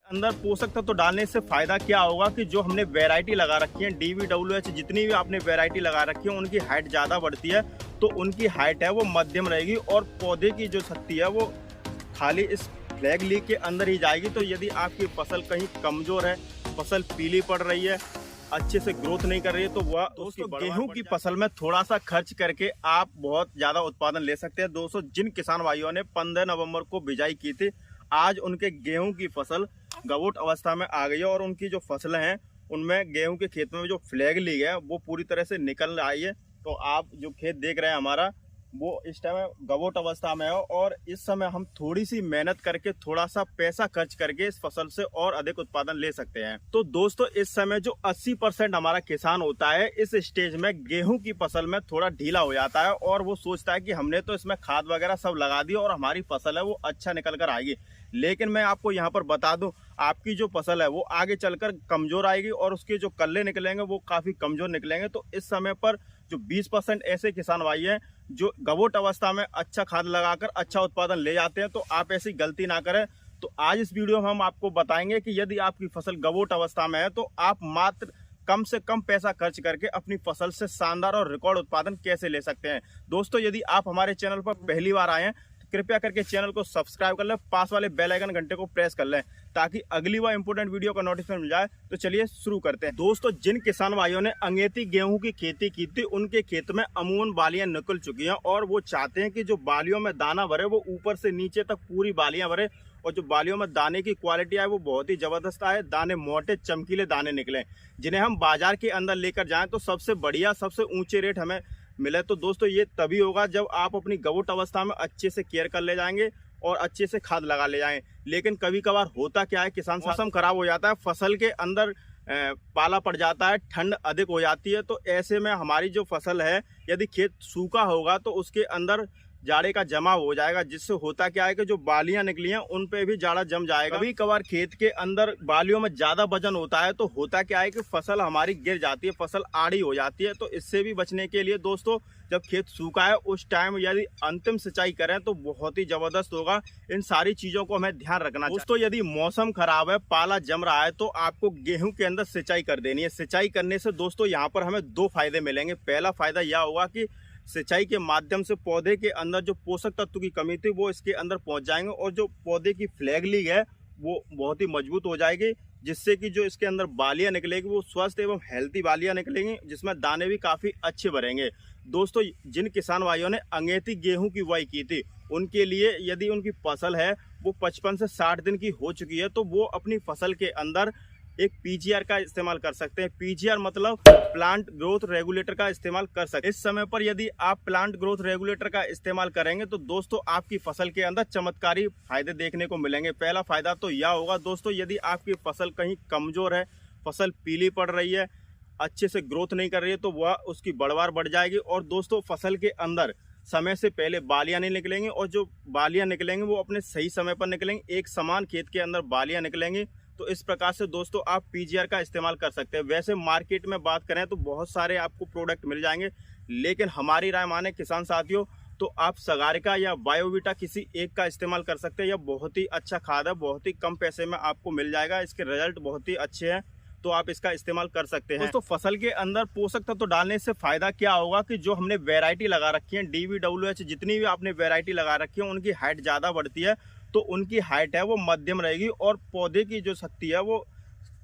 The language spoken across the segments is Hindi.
अंदर पोषक तत्व तो डालने से फायदा क्या होगा कि जो हमने वैरायटी लगा रखी है DVWH, जितनी भी आपने वैरायटी लगा रखी है उनकी हाइट ज़्यादा बढ़ती है, तो उनकी हाइट है वो मध्यम रहेगी और पौधे की जो शक्ति है वो खाली इस फ्लैग लीफ के अंदर ही जाएगी। तो यदि आपकी फसल कहीं कमज़ोर है, फसल पीली पड़ रही है, अच्छे से ग्रोथ नहीं कर रही है, तो वह दोस्तों गेहूं की फसल में थोड़ा सा खर्च करके आप बहुत ज़्यादा उत्पादन ले सकते हैं। दोस्तों जिन किसान भाइयों ने 15 नवंबर को बिजाई की थी, आज उनके गेहूं की फसल गवोट अवस्था में आ गई है और उनकी जो फसलें हैं उनमें गेहूं के खेत में जो फ्लैग लीग है वो पूरी तरह से निकल आई है। तो आप जो खेत देख रहे हैं हमारा, वो इस टाइम गवोट अवस्था में है और इस समय हम थोड़ी सी मेहनत करके, थोड़ा सा पैसा खर्च करके इस फसल से और अधिक उत्पादन ले सकते हैं। तो दोस्तों इस समय जो 80% हमारा किसान होता है, इस स्टेज में गेहूं की फसल में थोड़ा ढीला हो जाता है और वो सोचता है कि हमने तो इसमें खाद वगैरह सब लगा दी और हमारी फसल है वो अच्छा निकल कर आएगी। लेकिन मैं आपको यहाँ पर बता दूं, आपकी जो फसल है वो आगे चलकर कमजोर आएगी और उसके जो कल्ले निकलेंगे वो काफी कमजोर निकलेंगे। तो इस समय पर जो 20% ऐसे किसान भाई हैं जो गवोट अवस्था में अच्छा खाद लगाकर अच्छा उत्पादन ले जाते हैं, तो आप ऐसी गलती ना करें। तो आज इस वीडियो में हम आपको बताएंगे कि यदि आपकी फसल गवोट अवस्था में है तो आप मात्र कम से कम पैसा खर्च करके अपनी फसल से शानदार और रिकॉर्ड उत्पादन कैसे ले सकते हैं। दोस्तों यदि आप हमारे चैनल पर पहली बार आए हैं तो कृपया करके चैनल को सब्सक्राइब कर लें, पास वाले बेल आइकन घंटे को प्रेस कर लें ताकि अगली बार इंपोर्टेंट वीडियो का नोटिफिकेशन मिल जाए। तो चलिए शुरू करते हैं। दोस्तों जिन किसान भाइयों ने अंगेती गेहूं की खेती की थी, उनके खेत में अमूमन बालियां निकल चुकी हैं और वो चाहते हैं कि जो बालियों में दाना भरे वो ऊपर से नीचे तक पूरी बालियां भरे और जो बालियों में दाने की क्वालिटी है वो बहुत ही जबरदस्त है। दाने मोटे चमकीले दाने निकले जिन्हें हम बाजार के अंदर लेकर जाएं तो सबसे बढ़िया, सबसे ऊंचे रेट हमें मिले। तो दोस्तों ये तभी होगा जब आप अपनी गवोट अवस्था में अच्छे से केयर कर ले जाएंगे और अच्छे से खाद लगा ले जाएं। लेकिन कभी कभार होता क्या है, किसान मौसम खराब हो जाता है, फसल के अंदर पाला पड़ जाता है, ठंड अधिक हो जाती है। तो ऐसे में हमारी जो फसल है, यदि खेत सूखा होगा तो उसके अंदर जाड़े का जमाव हो जाएगा, जिससे होता क्या है कि जो बालियां निकली हैं उन पे भी जाड़ा जम जाएगा। कभी कभार खेत के अंदर बालियों में ज्यादा वजन होता है तो होता क्या है कि फसल हमारी गिर जाती है, फसल आड़ी हो जाती है। तो इससे भी बचने के लिए दोस्तों जब खेत सूखा है उस टाइम यदि अंतिम सिंचाई करें तो बहुत ही जबरदस्त होगा। इन सारी चीजों को हमें ध्यान रखना चाहिए। दोस्तों यदि मौसम खराब है, पाला जम रहा है, तो आपको गेहूं के अंदर सिंचाई कर देनी है। सिंचाई करने से दोस्तों यहाँ पर हमें दो फायदे मिलेंगे। पहला फायदा यह होगा कि सिंचाई के माध्यम से पौधे के अंदर जो पोषक तत्व की कमी थी वो इसके अंदर पहुंच जाएंगे और जो पौधे की फ्लैग लीग है वो बहुत ही मजबूत हो जाएगी, जिससे कि जो इसके अंदर बालियां निकलेगी वो स्वस्थ एवं हेल्थी बालियां निकलेंगी, जिसमें दाने भी काफ़ी अच्छे भरेंगे। दोस्तों जिन किसान भाइयों ने अंगेती गेहूं की बुआई की थी, उनके लिए यदि उनकी फसल है वो 55 से 60 दिन की हो चुकी है तो वो अपनी फसल के अंदर एक PGR का इस्तेमाल कर सकते हैं। PGR मतलब प्लांट ग्रोथ रेगुलेटर का इस्तेमाल कर सकते हैं। इस समय पर यदि आप प्लांट ग्रोथ रेगुलेटर का इस्तेमाल करेंगे तो दोस्तों आपकी फसल के अंदर चमत्कारी फायदे देखने को मिलेंगे। पहला फायदा तो यह होगा दोस्तों, यदि आपकी फसल कहीं कमजोर है, फसल पीली पड़ रही है, अच्छे से ग्रोथ नहीं कर रही है, तो वह उसकी बढ़वार बढ़ जाएगी और दोस्तों फसल के अंदर समय से पहले बालियां नहीं निकलेंगी और जो बालियां निकलेंगी वो अपने सही समय पर निकलेंगी, एक समान खेत के अंदर बालियां निकलेंगी। तो इस प्रकार से दोस्तों आप PGR का इस्तेमाल कर सकते हैं। वैसे मार्केट में बात करें तो बहुत सारे आपको प्रोडक्ट मिल जाएंगे, लेकिन हमारी राय माने किसान साथियों तो आप सगारिका या बायोवीटा किसी एक का इस्तेमाल कर सकते हैं। यह बहुत ही अच्छा खाद है, बहुत ही कम पैसे में आपको मिल जाएगा, इसके रिजल्ट बहुत ही अच्छे हैं, तो आप इसका इस्तेमाल कर सकते हैं। दोस्तों फसल के अंदर पोषक तत्व तो डालने से फायदा क्या होगा कि जो हमने वैरायटी लगा रखी है DVWH, जितनी भी आपने वैरायटी लगा रखी है उनकी हाइट ज़्यादा बढ़ती है, तो उनकी हाइट है वो मध्यम रहेगी और पौधे की जो शक्ति है वो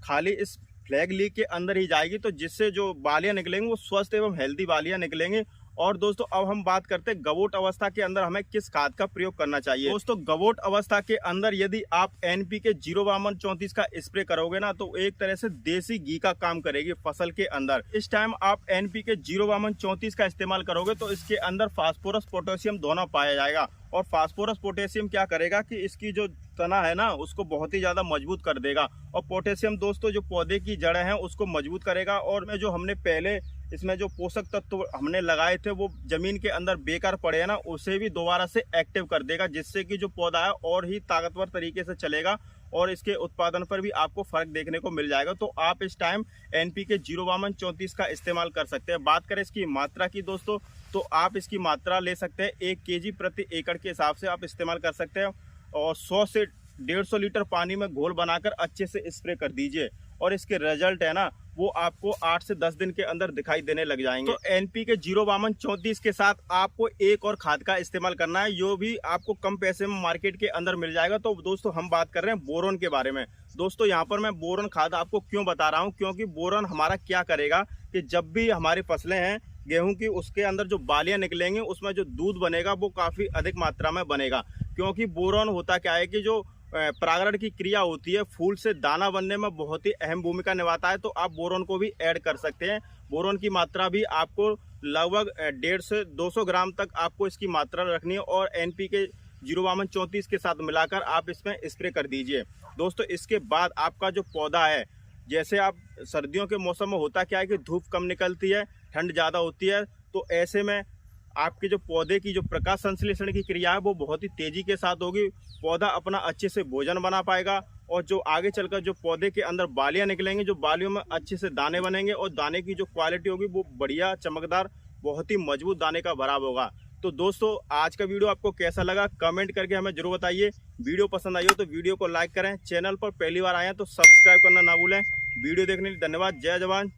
खाली इस फ्लैग लीग के अंदर ही जाएगी, तो जिससे जो बालियां निकलेंगी वो स्वस्थ एवं हेल्दी बालियां निकलेंगी। और दोस्तों अब हम बात करते हैं गवोट अवस्था के अंदर हमें किस खाद का प्रयोग करना चाहिए। दोस्तों गवोट अवस्था के अंदर यदि आप NPK 05234 का स्प्रे करोगे ना तो एक तरह से देसी घी का काम करेगी फसल के अंदर। इस टाइम आप NPK 05234 का इस्तेमाल करोगे तो इसके अंदर फास्फोरस पोटेशियम दोनों पाया जाएगा और फास्फोरस पोटेशियम क्या करेगा कि इसकी जो तना है ना उसको बहुत ही ज़्यादा मजबूत कर देगा और पोटेशियम दोस्तों जो पौधे की जड़ें हैं उसको मजबूत करेगा और में जो हमने पहले इसमें जो पोषक तत्व हमने लगाए थे वो जमीन के अंदर बेकार पड़े हैं ना, उसे भी दोबारा से एक्टिव कर देगा, जिससे कि जो पौधा है और ही ताकतवर तरीके से चलेगा और इसके उत्पादन पर भी आपको फर्क देखने को मिल जाएगा। तो आप इस टाइम NPK 05234 का इस्तेमाल कर सकते हैं। बात करें इसकी मात्रा की दोस्तों, तो आप इसकी मात्रा ले सकते हैं 1 kg प्रति एकड़ के हिसाब से आप इस्तेमाल कर सकते हैं और 100 से 150 लीटर पानी में घोल बनाकर अच्छे से स्प्रे कर दीजिए और इसके रिजल्ट है ना वो आपको 8 से 10 दिन के अंदर दिखाई देने लग जाएंगे। तो NPK 05234 के साथ आपको एक और खाद का इस्तेमाल करना है, जो भी आपको कम पैसे में मार्केट के अंदर मिल जाएगा। तो दोस्तों हम बात कर रहे हैं बोरॉन के बारे में। दोस्तों यहाँ पर मैं बोरॉन खाद आपको क्यों बता रहा हूँ, क्योंकि बोरॉन हमारा क्या करेगा कि जब भी हमारी फसलें हैं गेहूं की, उसके अंदर जो बालियां निकलेंगी उसमें जो दूध बनेगा वो काफ़ी अधिक मात्रा में बनेगा। क्योंकि बोरॉन होता क्या है कि जो परागण की क्रिया होती है फूल से दाना बनने में बहुत ही अहम भूमिका निभाता है। तो आप बोरॉन को भी ऐड कर सकते हैं। बोरॉन की मात्रा भी आपको लगभग 150 से 200 ग्राम तक आपको इसकी मात्रा रखनी है और NPK 05234 के साथ मिलाकर आप इसमें स्प्रे कर दीजिए। दोस्तों इसके बाद आपका जो पौधा है, जैसे आप सर्दियों के मौसम में होता क्या है कि धूप कम निकलती है, ठंड ज़्यादा होती है, तो ऐसे में आपके जो पौधे की जो प्रकाश संश्लेषण की क्रिया है वो बहुत ही तेज़ी के साथ होगी। पौधा अपना अच्छे से भोजन बना पाएगा और जो आगे चलकर जो पौधे के अंदर बालियां निकलेंगी, जो बालियों में अच्छे से दाने बनेंगे और दाने की जो क्वालिटी होगी वो बढ़िया चमकदार, बहुत ही मजबूत दाने का भराव होगा। तो दोस्तों आज का वीडियो आपको कैसा लगा कमेंट करके हमें जरूर बताइए। वीडियो पसंद आई हो तो वीडियो को लाइक करें, चैनल पर पहली बार आए हैं तो सब्सक्राइब करना ना भूलें। वीडियो देखने के लिए धन्यवाद। जय जवान